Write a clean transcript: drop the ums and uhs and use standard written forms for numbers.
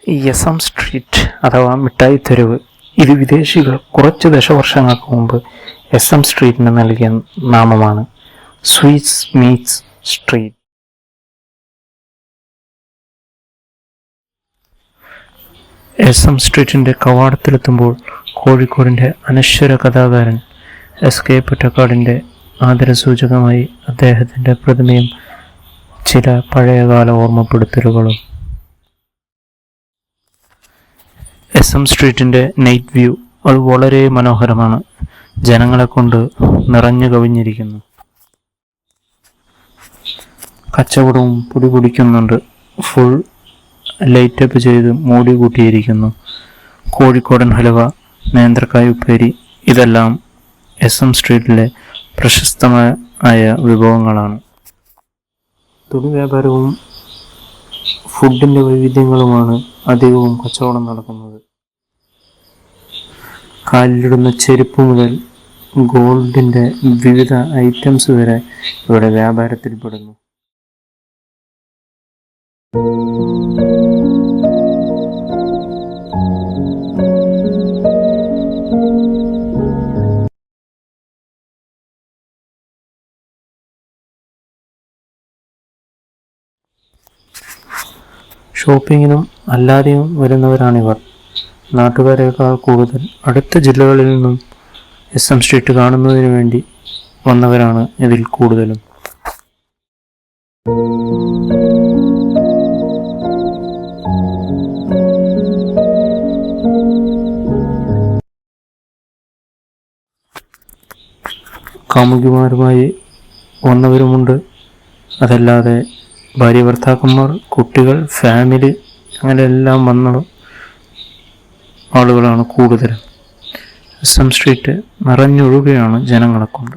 യസം street അഥവാ മിഠായി തെരുവ്, ഇത് വിദേശികൾ കുറച്ച് ദശവർഷങ്ങൾക്ക് മുമ്പ് എം സ്ട്രീറ്റിന് നൽകിയ നാമമാണ്. Sweets meats street. എം സ്ട്രീറ്റിൻ്റെ കവാടത്തിലെത്തുമ്പോൾ കോഴിക്കോടിൻ്റെ അനശ്വര കഥാകാരൻ SK പൊറ്റക്കാടിൻ്റെ ആദരസൂചകമായി അദ്ദേഹത്തിൻ്റെ പ്രതിമയും ചില പഴയകാല ഓർമ്മപ്പെടുത്തലുകളും. എം സ്ട്രീറ്റിൻ്റെ നൈറ്റ് വ്യൂ അത് വളരെ മനോഹരമാണ്. ജനങ്ങളെ കൊണ്ട് നിറഞ്ഞു കവിഞ്ഞിരിക്കുന്നു. കച്ചവടവും പൊടിപൊടിക്കുന്നുണ്ട്. ഫുൾ ലൈറ്റപ്പ് ചെയ്ത് മൂടി കൂട്ടിയിരിക്കുന്നു. കോഴിക്കോടൻ ഹലുവ, നേന്ത്രക്കായ ഉപ്പേരി ഇതെല്ലാം എം സ്ട്രീറ്റിലെ പ്രശസ്തമായ വിഭവങ്ങളാണ്. തുണി വ്യാപാരവും ഫുഡിൻ്റെ വൈവിധ്യങ്ങളുമാണ് അധികവും കച്ചവടം നടക്കുന്നത്. കാലിലിടുന്ന ചെരുപ്പ് മുതൽ ഗോൾഡിൻ്റെ വിവിധ ഐറ്റംസ് വരെ ഇവിടെ വ്യാപാരത്തിൽ പെടുന്നു. ഷോപ്പിങ്ങിനും അല്ലാതെയും വരുന്നവരാണിവർ. നാട്ടുകാരേക്കാൾ കൂടുതൽ അടുത്ത ജില്ലകളിൽ നിന്നും എം സ്ട്രീറ്റ് കാണുന്നതിന് വേണ്ടി വന്നവരാണ് ഇതിൽ കൂടുതലും. കാമുകിമാരുമായി വന്നവരുമുണ്ട്. അതല്ലാതെ ഭാര്യ ഭർത്താക്കന്മാർ, കുട്ടികൾ, ഫാമിലി അങ്ങനെ എല്ലാം വന്ന ആളുകളാണ് കൂടുതലും. എം സ്ട്രീറ്റ് നിറഞ്ഞൊഴുകയാണ് ജനങ്ങളെ കൊണ്ട്.